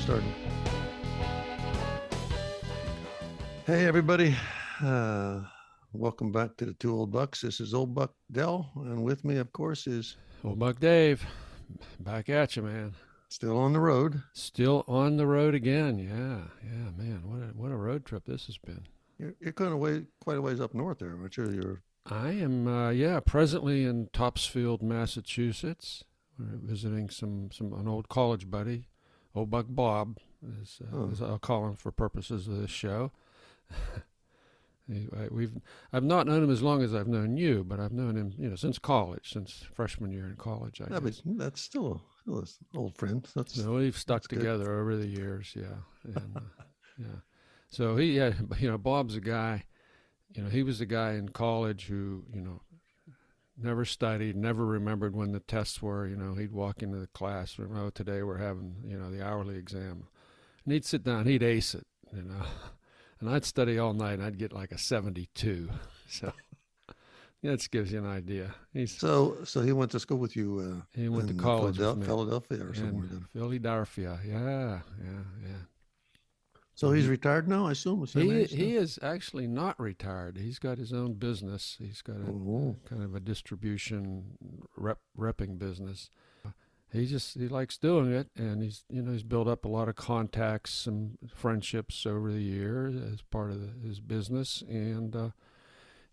starting. Hey, everybody. Welcome back to the Two Old Bucks. This is Old Buck Dell, and with me, of course, is Old Buck Dave. Back at you, man. still on the road. Still on the road again. Yeah, man. What a road trip this has been. You're kind of quite a ways up north there, aren't you? You're I am, presently in Topsfield, Massachusetts. We're visiting an old college buddy, Old Buck Bob, as I'll call him for purposes of this show. I've not known him as long as I've known you, but I've known him, since college, since freshman year in college. I guess. But that's still an old friend. We've stuck together over the years, yeah, and yeah. So Bob's a guy. He was the guy in college who, never studied, never remembered when the tests were. He'd walk into the class, today we're having, the hourly exam. And he'd sit down, he'd ace it, And I'd study all night, and I'd get like a 72. So that gives you an idea. So he went to school with you. He went to college with me. Philadelphia or somewhere. Philadelphia, yeah. So he's retired now, I assume. He is actually not retired. He's got his own business. He's got a kind of a distribution repping business. He likes doing it, and he's built up a lot of contacts, some friendships over the years as part of his business, and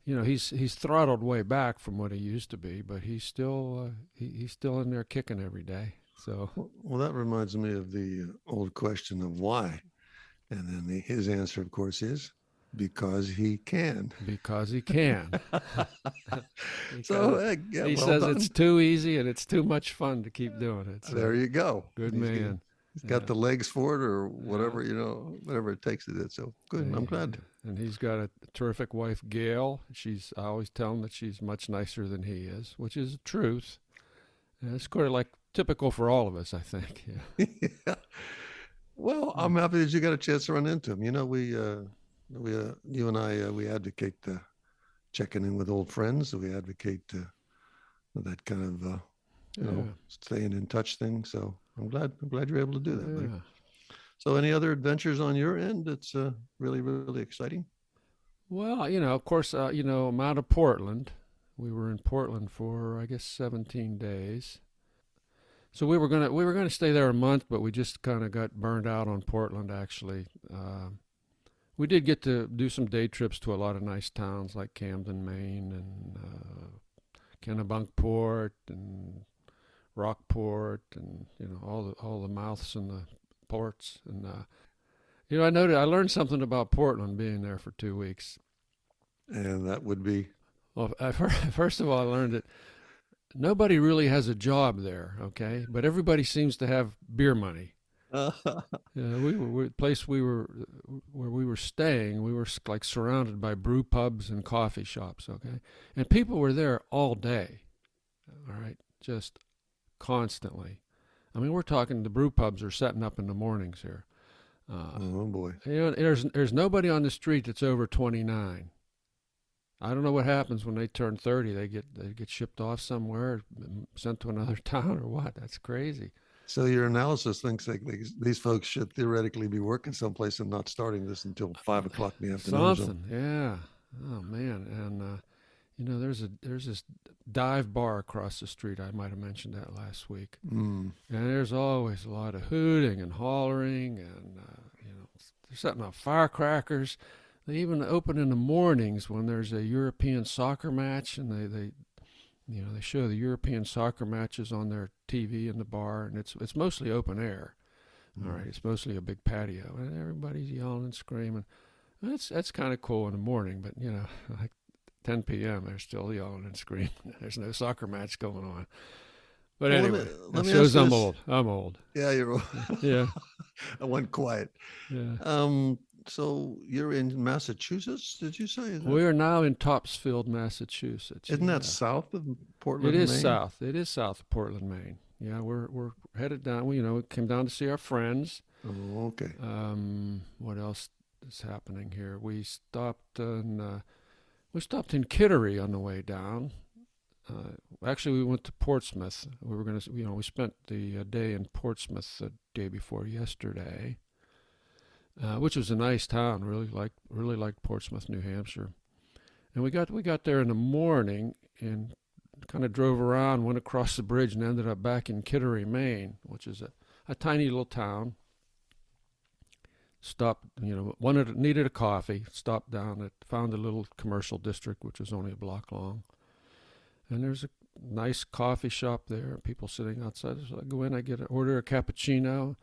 he's throttled way back from what he used to be, but he's still in there kicking every day. So well, that reminds me of the old question of why. And then his answer, of course, is because he can. Because he can. He says done. It's too easy and it's too much fun to keep doing it. So there you go. Good man. He's got the legs for it, or whatever, whatever it takes to do it. So good. I'm glad. And he's got a terrific wife, Gail. I always tell him that she's much nicer than he is, which is the truth. And it's kind of like typical for all of us, I think. Yeah. Yeah. Well, I'm happy that you got a chance to run into him. You and I, we advocate checking in with old friends. We advocate that kind of, staying in touch thing. So I'm glad you're able to do that. Yeah. Buddy. So any other adventures on your end that's really, really exciting? Well, of course, I'm out of Portland. We were in Portland for, I guess, 17 days. So we were gonna stay there a month, but we just kind of got burned out on Portland. Actually, we did get to do some day trips to a lot of nice towns like Camden, Maine, and Kennebunkport and Rockport, and all the mouths and the ports. And I learned something about Portland being there for 2 weeks. And that would be, well, first of all, I learned that nobody really has a job there, okay? But everybody seems to have beer money. The place where we were staying, we were like surrounded by brew pubs and coffee shops, okay? And people were there all day, all right, just constantly. I mean, we're talking the brew pubs are setting up in the mornings here. Oh boy! There's nobody on the street that's over 29. I don't know what happens when they turn 30. They get shipped off somewhere, sent to another town, or what? That's crazy. So your analysis thinks that these folks should theoretically be working someplace and not starting this until 5 o'clock in the afternoon. Something, yeah. Oh man, and there's this dive bar across the street. I might have mentioned that last week. And there's always a lot of hooting and hollering, and they're setting off firecrackers. They even open in the mornings when there's a European soccer match, and they show the European soccer matches on their TV in the bar, and it's mostly open air. All right, it's mostly a big patio, and everybody's yelling and screaming. That's kind of cool in the morning, but like 10 p.m. they're still yelling and screaming. There's no soccer match going on. But anyway, that shows I'm old. I'm old. Yeah, you're old. Yeah. I went quiet. Yeah. So you're in Massachusetts, did you say? We are now in Topsfield, Massachusetts. Isn't that south of Portland, It is Maine? south. It is south of Portland, Maine. Yeah, we're headed down. We came down to see our friends. Oh, okay. What else is happening here? We stopped in Kittery on the way down. actually, we went to Portsmouth. We were going to, we spent the day in Portsmouth the day before yesterday, which was a nice town. Really liked Portsmouth, New Hampshire. And we got there in the morning and kind of drove around, went across the bridge, and ended up back in Kittery, Maine, which is a tiny little town. Stopped, needed a coffee. Stopped down found a little commercial district, which was only a block long. And there's a nice coffee shop there, people sitting outside. So I go in, I order a cappuccino,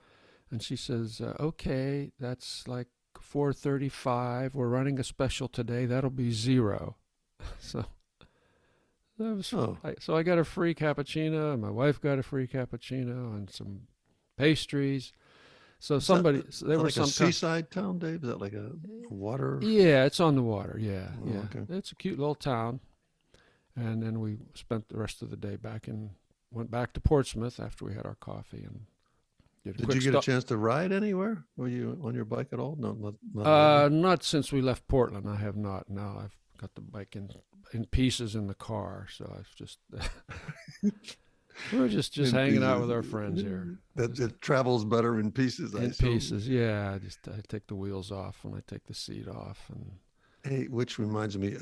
and she says, okay, that's like $4.35. We're running a special today. That'll be $0. So that was so I got a free cappuccino, and my wife got a free cappuccino and some pastries. So there was like a seaside town, Dave? Is that like a water? Yeah, it's on the water. Yeah, oh, yeah. Okay. It's a cute little town. And then we spent the rest of the day went back to Portsmouth after we had our coffee and did you get a chance to ride anywhere? Were you on your bike at all? No, not not since we left Portland. I have not. Now I've got the bike in pieces in the car, so I've just we're just hanging out with our friends here. It travels better in pieces. In pieces, yeah. I take the wheels off when I take the seat off. And hey, which reminds me,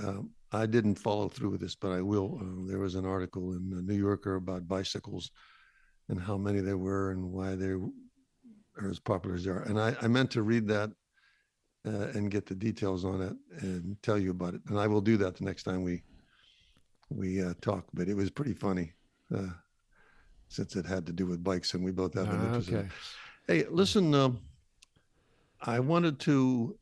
I didn't follow through with this, but I will. There was an article in the New Yorker about bicycles and how many there were and why they are as popular as they are. And I meant to read that and get the details on it and tell you about it. And I will do that the next time we talk. But it was pretty funny. Since it had to do with bikes and we both have an interest. Okay. Hey, listen, I wanted to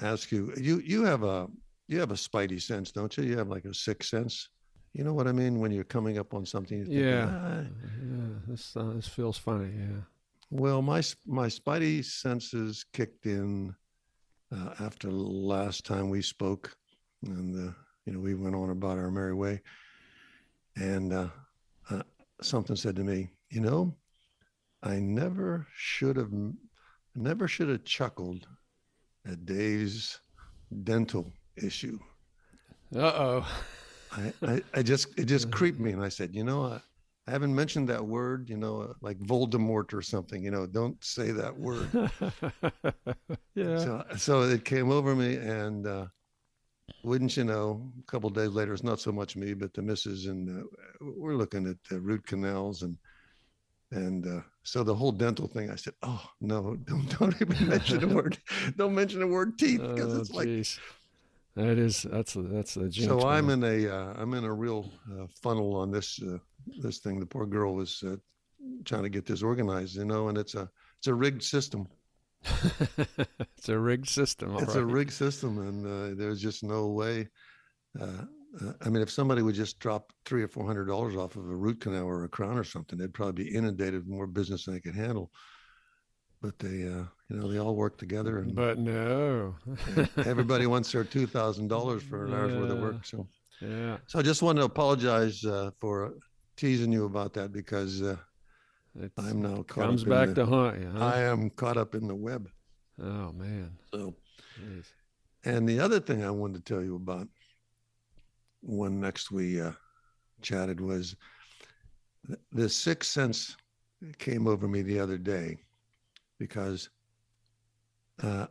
ask you. You have a spidey sense, don't you? You have like a sixth sense. You know what I mean? When you're coming up on something. Yeah. This feels funny. Yeah. Well, my spidey senses kicked in after last time we spoke, and we went on about our merry way, and. Something said to me, I never should have chuckled at Dave's dental issue. Uh-oh. It just creeped me. And I said, I haven't mentioned that word, like Voldemort or something, don't say that word. Yeah. So it came over me, and wouldn't you know, a couple of days later, it's not so much me, but the missus, and we're looking at root canals, and so the whole dental thing. I said, "Oh no, don't even mention the word. Don't mention the word teeth, because it's geez. That's the jinx. So I'm in a real funnel on this thing. The poor girl was trying to get this organized, and it's a rigged system. It's a rigged system. It's a rigged system, and there's just no way. I mean, if somebody would just drop $300 or $400 off of a root canal or a crown or something, they'd probably be inundated with more business than they could handle. But they all work together. But no, everybody wants their $2,000 for an hour's worth of work. So yeah. So I just want to apologize for teasing you about that, because I'm now caught comes back to haunt you. Huh? I am caught up in the web. Oh man. So, jeez. And the other thing I wanted to tell you about when next we chatted was the sixth sense came over me the other day, because I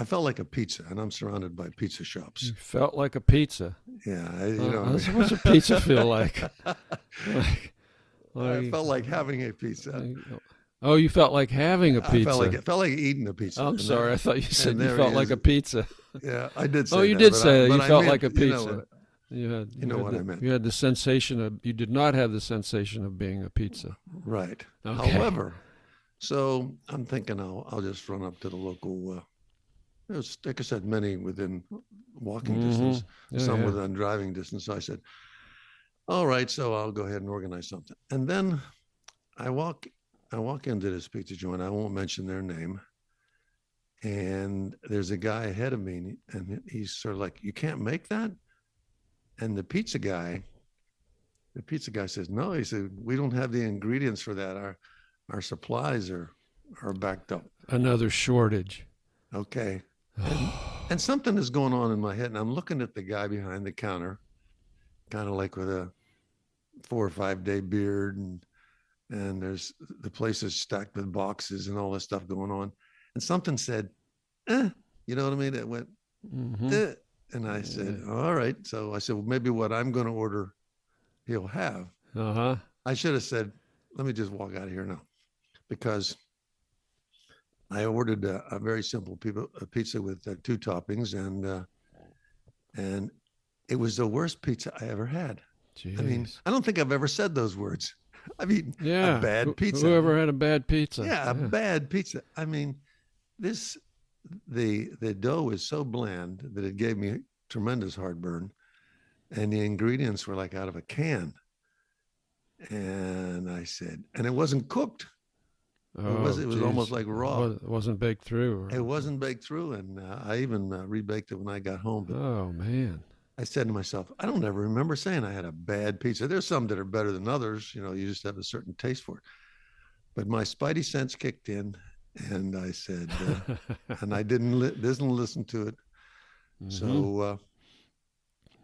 felt like a pizza, and I'm surrounded by pizza shops. You felt like a pizza. Yeah, what's a pizza feel like? I felt like having a pizza. Oh, you felt like having a pizza. I felt like eating a pizza. I'm sorry. I thought you said you felt like a pizza. Yeah, I did say that. Oh, you did say that. You felt like a pizza. You know what I meant. You had the sensation of, you did not have the sensation of being a pizza. Right. Okay. However, so I'm thinking I'll just run up to the local, there's, like I said, many within walking distance, some within driving distance. So I said, all right, so I'll go ahead and organize something. And then I walk into this pizza joint. I won't mention their name. And there's a guy ahead of me, and he's sort of like, you can't make that? And the pizza guy says, no. He said, we don't have the ingredients for that. Our supplies are backed up. Another shortage. Okay. And something is going on in my head, and I'm looking at the guy behind the counter, kind of like with a 4 or 5 day beard, and there's the place is stacked with boxes and all this stuff going on. And something said, you know what I mean? It went, and I said, all right. So I said, well, maybe what I'm going to order, he'll have. I should have said, let me just walk out of here now, because I ordered a very simple pizza with 2 toppings, and it was the worst pizza I ever had. Jeez. I mean, I don't think I've ever said those words. I mean, a bad pizza. Whoever had a bad pizza? Yeah, a bad pizza. I mean, the dough is so bland that it gave me tremendous heartburn, and the ingredients were like out of a can. And I said, and it wasn't cooked. It was almost like raw. It wasn't baked through. It wasn't baked through, and I even rebaked it when I got home. But oh man! I said to myself, I don't ever remember saying I had a bad pizza. There's some that are better than others. You know, you just have a certain taste for it. But my spidey sense kicked in, and I said, and I didn't listen to it. So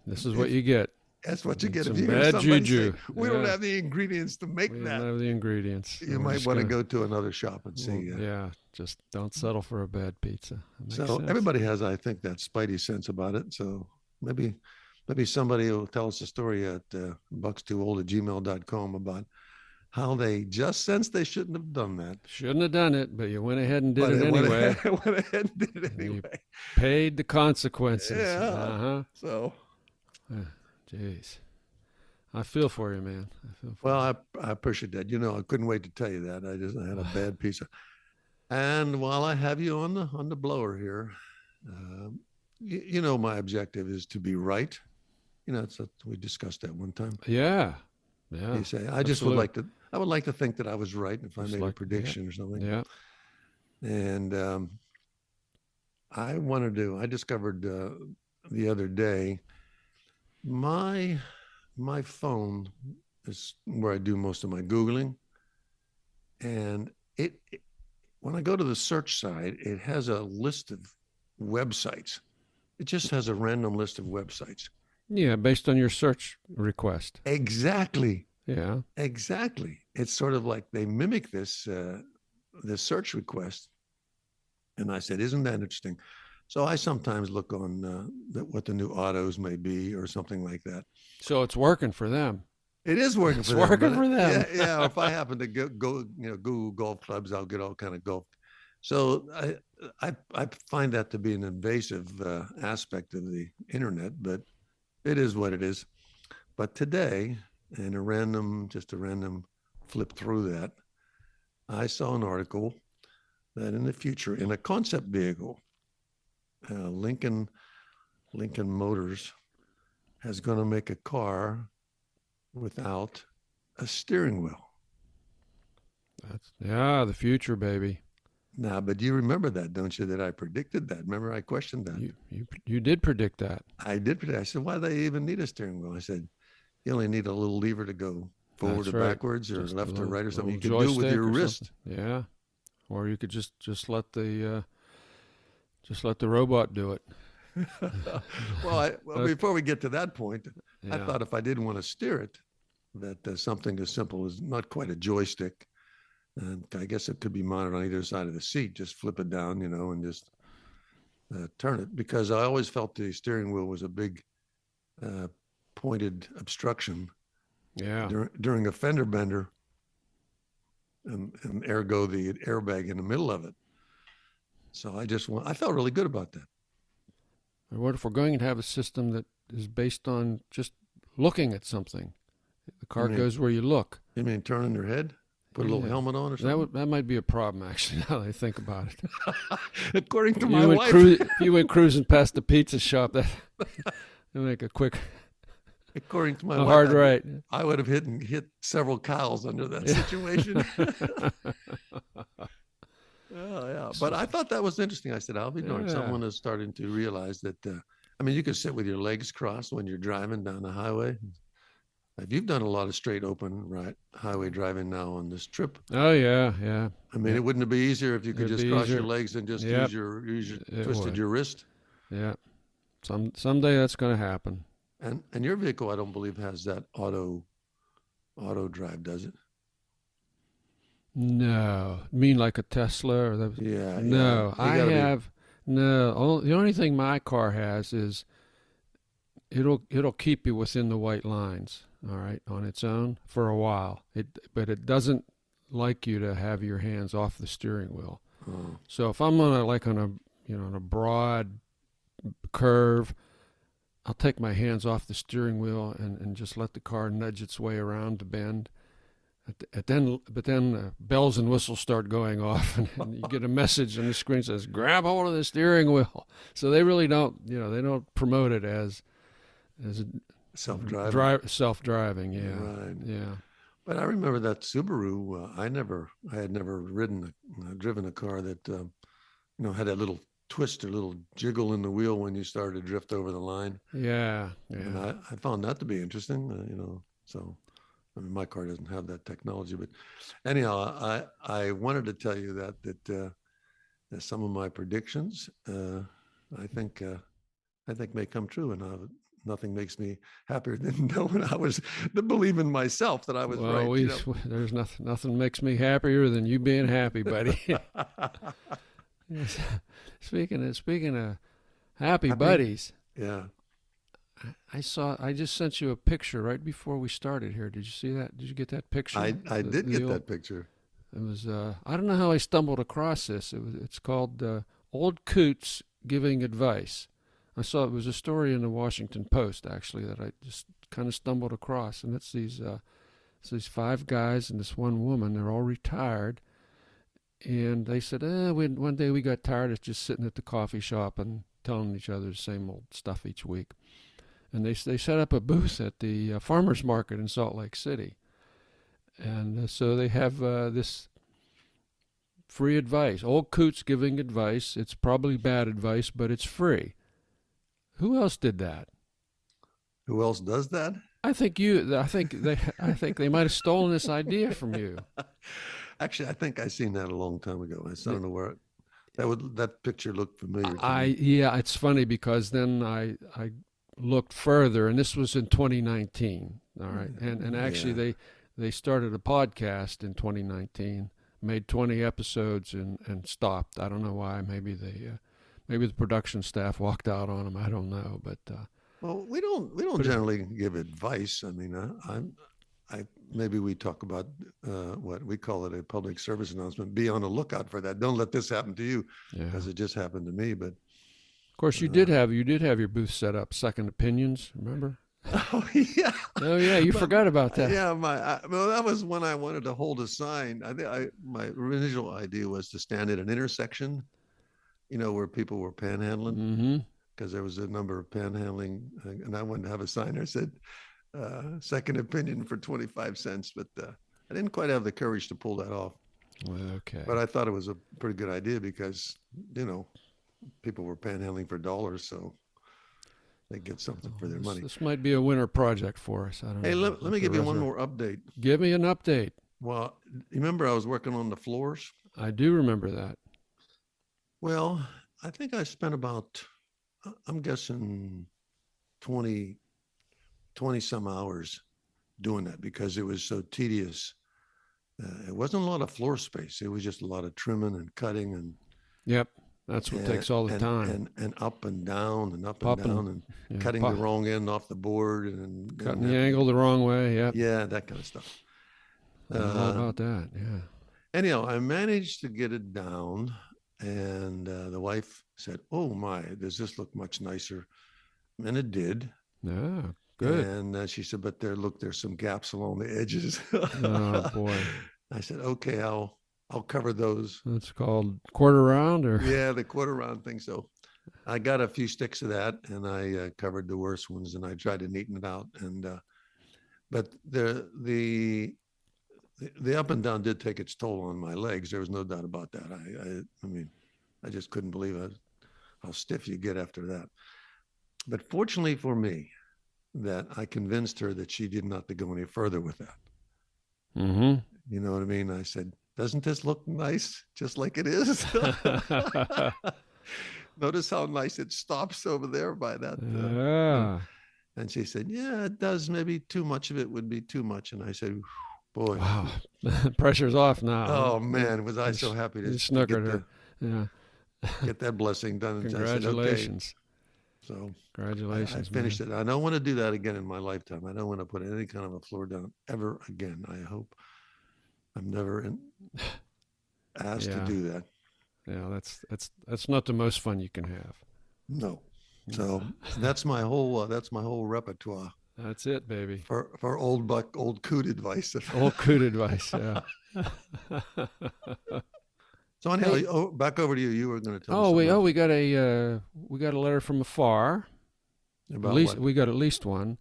this is what you get. That's what you get if you hear somebody say, we don't have the ingredients to make that. We don't have the ingredients. You might want to go to another shop and see. Yeah, just don't settle for a bad pizza. So sense. Everybody has, I think, that spidey sense about it. So maybe somebody will tell us a story at BUCKSTWOOLD@gmail.com about how they just sensed they shouldn't have done that. Shouldn't have done it, but you went ahead and did it anyway. Went ahead and did it anyway. Paid the consequences. Yeah. So. Jeez. I feel for you, man. I appreciate that. You know, I couldn't wait to tell you that. I had a bad pizza. And while I have you on the blower here, you know, my objective is to be right. You know, we discussed that one time. Yeah. You say, I would like to think that I was right if I made a prediction or something. Yeah. And I discovered the other day, my phone is where I do most of my Googling. And when I go to the search side, it has a list of websites. It just has a random list of websites. Yeah, based on your search request. Exactly. Yeah. Exactly. It's sort of like they mimic this search request. And I said, isn't that interesting? So I sometimes look on what the new autos may be or something like that. So it's working for them. It is working for them. It's working for them. Yeah. If I happen to go, Google golf clubs, I'll get all kind of golf. So I find that to be an invasive aspect of the internet, but it is what it is. But today, in a random flip through that, I saw an article that in the future, in a concept vehicle, Lincoln Motors is going to make a car without a steering wheel. That's the future, baby. Now, but you remember that, don't you? That I predicted that. Remember, I questioned that. You did predict that. I did predict. I said, why do they even need a steering wheel? I said, you only need a little lever to go forward or backwards or left or right or something. You can do with your wrist. Yeah, or you could just let the robot do it. Well, before we get to that point, I thought if I didn't want to steer it, that something as simple as not quite a joystick, and I guess it could be mounted on either side of the seat. Just flip it down, and just turn it. Because I always felt the steering wheel was a big pointed obstruction. Yeah. During a fender bender, and ergo the airbag in the middle of it. So I felt really good about that. What if we're going to have a system that is based on just looking at something? The car goes where you look. You mean turning your head? Put a little helmet on or something? That might be a problem, actually, now that I think about it. According to my wife. If you went cruising past the pizza shop, that make a quick... According to my hard wife, right. I would have hit several cows under that situation. Yeah. But I thought that was interesting. I said, I'll be darned. Someone is starting to realize that, you can sit with your legs crossed when you're driving down the highway. If you've done a lot of straight open highway driving now on this trip. Oh, yeah. It wouldn't it be easier if you could just cross your legs and just use your twisted your wrist? Yeah. Someday that's going to happen. And your vehicle, I don't believe, has that auto drive, does it? No, you mean like a Tesla or the? Yeah, yeah. No, You I got to be have no. The only thing my car has is it'll keep you within the white lines. All right, on its own for a while. But it doesn't like you to have your hands off the steering wheel. oh, So if I'm on a on a broad curve, I'll take my hands off the steering wheel and just let the car nudge its way around the bend. But then bells and whistles start going off, and you get a message on the screen that says, "Grab hold of the steering wheel." So they really don't, they don't promote it as self-driving. self-driving. Yeah, Right. yeah. But I remember that Subaru. I had never driven a car that had that little twist or little jiggle in the wheel when you started to drift over the line. Yeah, And yeah. I found that to be interesting. So I mean, my car doesn't have that technology, but anyhow, I wanted to tell you that some of my predictions, I think I think may come true, and nothing makes me happier than knowing to believe in myself that I was Well, right. there's nothing makes me happier than you being happy, buddy. Yes. Speaking of happy Happy? buddies, Yeah, I just sent you a picture right before we started here. Did you see that? Did you get that picture? I did The get old, that picture. it was I don't know how I stumbled across this. It's called Old Coots Giving Advice. I saw it was a story in the Washington Post actually that I just kind of stumbled across, and it's these five guys and this one woman. They're all retired, and they said, one day we got tired of just sitting at the coffee shop and telling each other the same old stuff each week. And they set up a booth at the farmers market in Salt Lake City, and so they have this free advice. Old Coots giving advice. It's probably bad advice, but it's free. Who else did that? Who else does that? I think you. I think they might have stolen this idea from you. Actually, I think I seen that a long time ago. I don't know where that picture looked familiar to me. Yeah, it's funny because then I looked further, and this was in 2019. All right, and actually Yeah. they started a podcast in 2019, made 20 episodes and stopped. I don't know why. Maybe the production staff walked out on them. I don't know, but Well, we don't but it's, generally give advice. I mean, I maybe we talk about what we call it a public service announcement. Be on the lookout for that. Don't let this happen to you, yeah. because it just happened to me. But Of course, uh, you did have your booth set up. Second opinions, remember? oh yeah, Oh yeah, you but forgot about that. yeah, well, that was when I wanted to hold a sign. I think my original idea was to stand at an intersection, where people were panhandling, Mm-hmm. because there was a number of panhandling, and I wanted to have a sign that said second opinion for 25 cents, but I didn't quite have the courage to pull that off. Okay. But I thought it was a pretty good idea because, you know, people were panhandling for dollars, so they get something for their money. This might be a winter project for us. I don't Hey, know. let me give you one more update. Give me an update. Well, you remember I was working on the floors? I do remember that. Well, I think I spent about, I'm guessing 20, 20 some hours doing that because it was so tedious. It wasn't a lot of floor space. It was just a lot of trimming and cutting Yep. That's what takes all the time. and up and down and up and Popping, down and yeah, cutting the wrong end off the board and cutting the angle the wrong way. Yep. yeah, that kind of stuff. I know all about that. Yeah. Anyhow, I managed to get it down, and the wife said, "Oh my, does this look much nicer?" And it did. Yeah. Good. And she said, "But there's some gaps along the edges." Oh boy. I said, "Okay, I'll cover those." That's called quarter round, or Yeah, the quarter round thing. So I got a few sticks of that, and I covered the worst ones, and I tried to neaten it out. And but the up and down did take its toll on my legs. There was no doubt about that. I mean, I just couldn't believe how stiff you get after that. But fortunately for me, that I convinced her that she didn't have to go any further with that. Mm-hmm. You know what I mean? I said, "Doesn't this look nice, just like it is?" Notice how nice it stops over there by that. Yeah. And she said, yeah, it does. Maybe too much of it would be too much. And I said, boy, Wow. Pressure's off now. Huh? oh man, was I so happy You to snookered her. Yeah. get that blessing done. And I said, okay. Congratulations. So I Congratulations, finished man. it. I don't want to do that again in my lifetime. I don't want to put any kind of a floor down ever again. I hope I'm never asked to Yeah. do that. Yeah, that's not the most fun you can have. No. No. So that's my whole repertoire That's it, baby. for old coot advice. Old coot advice, yeah. So anyhow, Hey, back over to you. You were going to tell me something else we got a letter from afar. At about least what? we got at least one.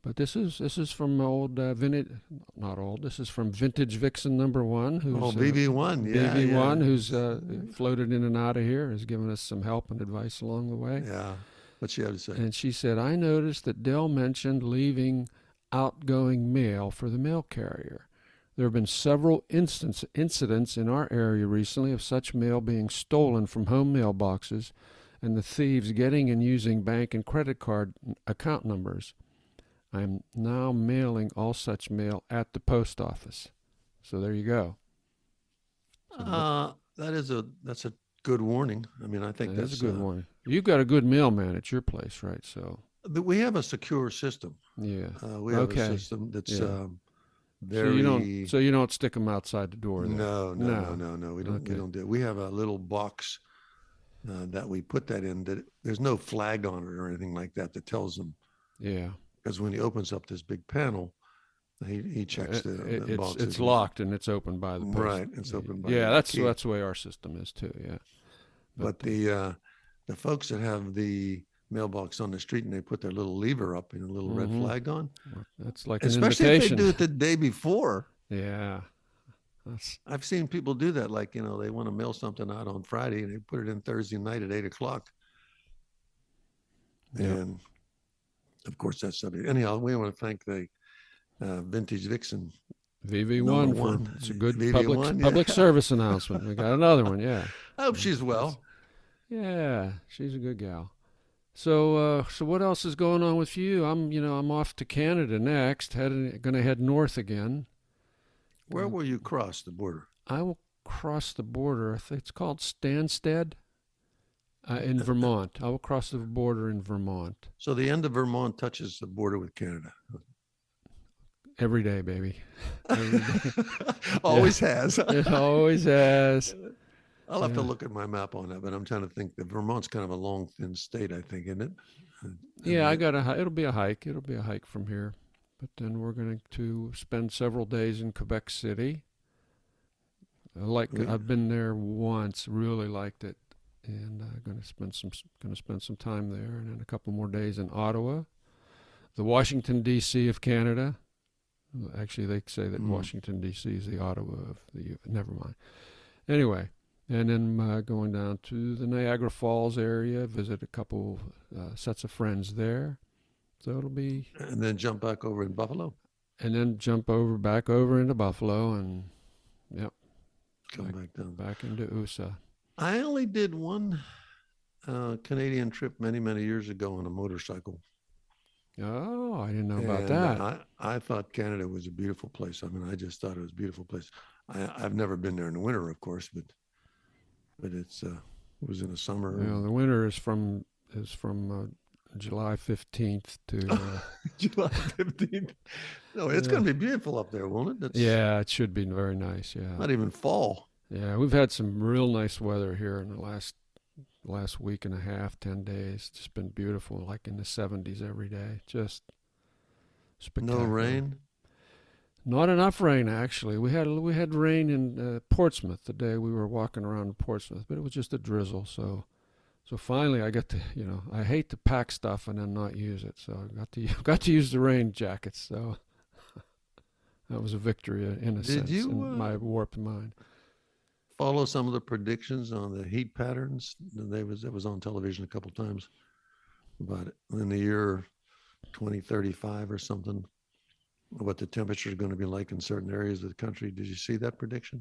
But this is from old vintage, not old. This is from Vintage Vixen number one, Oh, who's VV1. Yeah, yeah, BV1, who's floated in and out of here, has given us some help and advice along the way. yeah. What's she have to say? And she said, I noticed that Dell mentioned leaving outgoing mail for the mail carrier. There have been several incidents in our area recently of such mail being stolen from home mailboxes and the thieves getting and using bank and credit card account numbers. I am now mailing all such mail at the post office. So there you go. So That's a good warning. I mean, I think that is a that's good one. You've got a good mailman at your place, right? So we have a secure system. yeah, We have a okay, system that's yeah. very. So you don't stick them outside the door there. No, no, no, No. no, no. We don't. We Okay. don't do it. We have a little box that we put that in. That there's no flag on it or anything like that that tells them. Yeah. Because when he opens up this big panel, he checks the boxes. It's locked and it's opened by the post. Right. It's opened by Yeah, the that's key. the way our system is too. Yeah. But the folks that have the mailbox on the street and they put their little lever up and a little red flag on, that's like an especially if they invitation. do it the day before. Yeah. That's I've seen people do that. Like, they want to mail something out on Friday and they put it in Thursday night at 8 o'clock. yeah. And of course, that's something. Anyhow, we want to thank the Vintage Vixen number VV1 for one. it's a good VV1, public yeah. service announcement. We got another one. Yeah. I hope she's well. Yeah, she's a good gal. So what else is going on with you? I'm off to Canada next. Gonna head north again. Where will you cross the border? I will cross the border. I think it's called Stansted in Vermont. I will cross the border in Vermont So the end of Vermont touches the border with Canada. every day, baby. Every day. Always has. It always has. I'll have to look at my map on that, but I'm trying to think that Vermont's kind of a long, thin state, I think, isn't it? Yeah, it'll be a hike. It'll be a hike from here. But then we're going to spend several days in Quebec City. I've been there once, really liked it, and going to spend some time there, and then a couple more days in Ottawa, the Washington D.C. of Canada. Actually, they say that Washington D.C. is the Ottawa of the. Never mind. Anyway, and then going down to the Niagara Falls area, visit a couple sets of friends there. So it'll be. And then jump back over in Buffalo. And then back over into Buffalo, and yep, Come back down. back into USA. I only did one Canadian trip many, many years ago on a motorcycle. Oh, I didn't know about And that. I thought Canada was a beautiful place. I mean, I just thought it was a beautiful place. I've never been there in the winter, of course, but it was in the summer. The winter is from July 15th to. July 15th. No, it's going to be beautiful up there, won't it? Yeah, it should be very nice. Yeah. Not even fall. Yeah, we've had some real nice weather here in the last week and a half, 10 days. It's just been beautiful, like in the 70s every day. Just spectacular. No rain? Not enough rain, actually. We had rain in Portsmouth the day we were walking around Portsmouth, but it was just a drizzle. So finally, I got to, I hate to pack stuff and then not use it. So I got to use the rain jackets. So that was a victory in a sense in my warped mind. Follow some of the predictions on the heat patterns? It was on television a couple times about it in the year 2035 or something, what the temperature is going to be like in certain areas of the country. Did you see that prediction?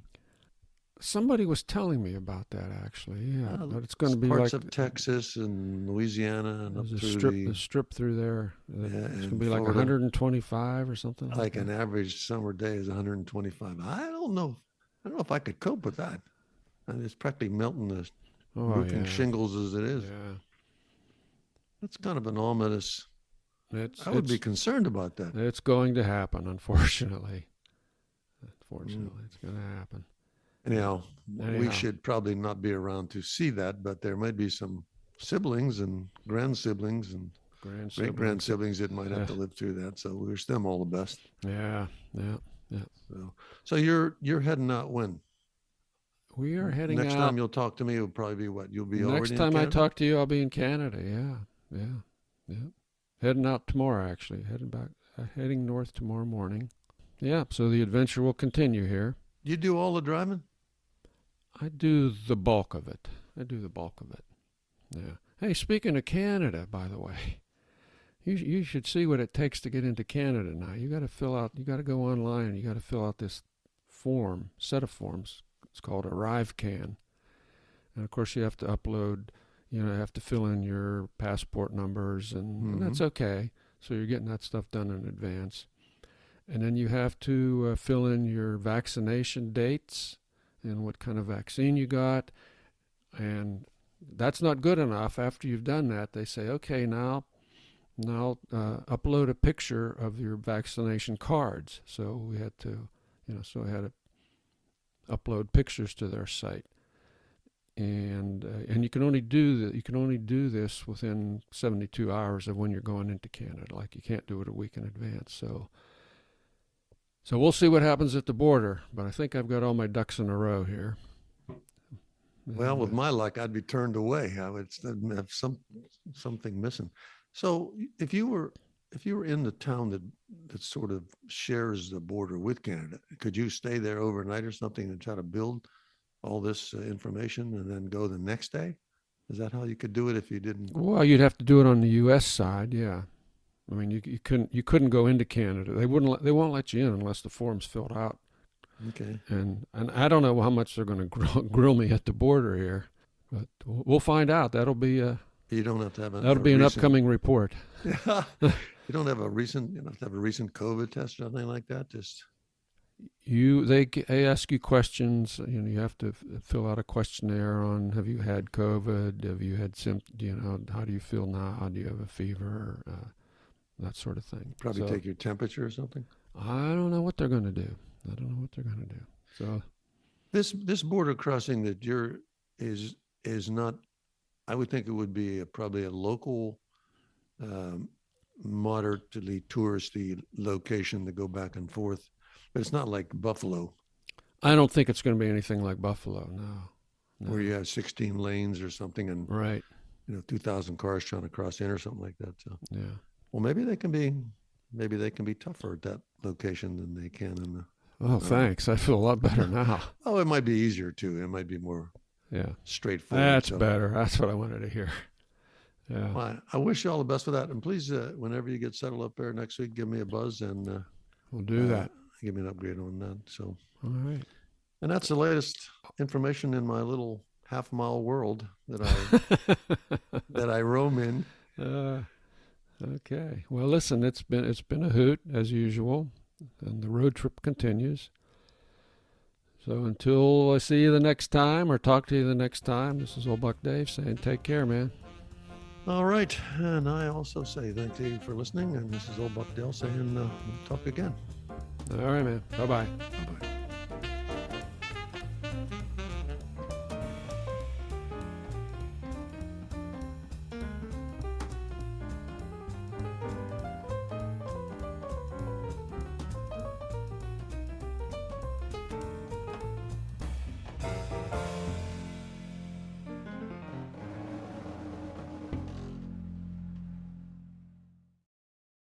Somebody was telling me about that actually. Yeah, but it's going to be parts like of Texas and Louisiana and up there's through a strip through there. yeah, It's going to and be like Florida. 125 or something like Like that. an average summer day is 125. I don't know. I don't know if I could cope with that. And it's practically melting the roofing shingles as it is. Yeah. That's kind of an ominous. I would be It's concerned about that. it's going to happen, unfortunately. Unfortunately, it's going to happen. Anyhow, we should probably not be around to see that, but there might be some siblings and grand siblings and great grand siblings that might have to live through that. So we wish them all the best. Yeah. So you're heading out when? We are heading next out. time you'll talk to me, it'll probably be what? You'll be already next in time Canada? I talk to you, I'll be in Canada. Yeah. Heading out tomorrow, actually. Heading north tomorrow morning. Yeah. So the adventure will continue here. You do all the driving? I do the bulk of it. Yeah. Hey, speaking of Canada, by the way, you should see what it takes to get into Canada now. You got to go online and you got to fill out this set of forms. It's called ArriveCan. And of course you have to upload, you have to fill in your passport numbers and that's okay. So you're getting that stuff done in advance. And then you have to fill in your vaccination dates and what kind of vaccine you got. And that's not good enough. After you've done that, they say, okay, now upload a picture of your vaccination cards. So we had to, I had to upload pictures to their site. And you can only do this within 72 hours of when you're going into Canada. Like you can't do it a week in advance. So we'll see what happens at the border, but I think I've got all my ducks in a row here. Well, with my luck, I'd be turned away. I would have something missing. So if you were in the town that sort of shares the border with Canada, could you stay there overnight or something and try to build all this information and then go the next day? Is that how you could do it if you didn't? Well, you'd have to do it on the U.S. side, yeah. I mean, you couldn't go into Canada. They won't let you in unless the form's filled out. Okay. And I don't know how much they're going to grill me at the border here, but we'll find out. That'll be you don't have to have an upcoming report. Yeah. You don't have a recent COVID test or anything like that. Just they ask you questions. You have to fill out a questionnaire on have you had COVID? Have you had symptoms? How do you feel now? Do you have a fever? That sort of thing. Probably take your temperature or something. I don't know what they're going to do. So this border crossing that is not. I would think it would be probably a local, moderately touristy location to go back and forth, but it's not like Buffalo. I don't think it's going to be anything like Buffalo. No. Where you have 16 lanes or something, and right, 2,000 cars trying to cross in or something like that. So yeah. Well, maybe they can be tougher at that location than they can in the. Oh, thanks. I feel a lot better now. Oh, it might be easier too. It might be more straightforward. That's better. That's what I wanted to hear. Yeah. Well, I wish you all the best for that. And please, whenever you get settled up there next week, give me a buzz and we'll do that. Give me an upgrade on that. So, all right. And that's the latest information in my little half-mile world that I roam in. Okay. Well, listen, it's been a hoot as usual, and the road trip continues. So until I see you the next time or talk to you the next time, this is Old Buck Dave saying take care, man. All right. And I also say thank you for listening. And this is Old Buck Dale saying we'll talk again. All right, man. Bye-bye. Bye-bye.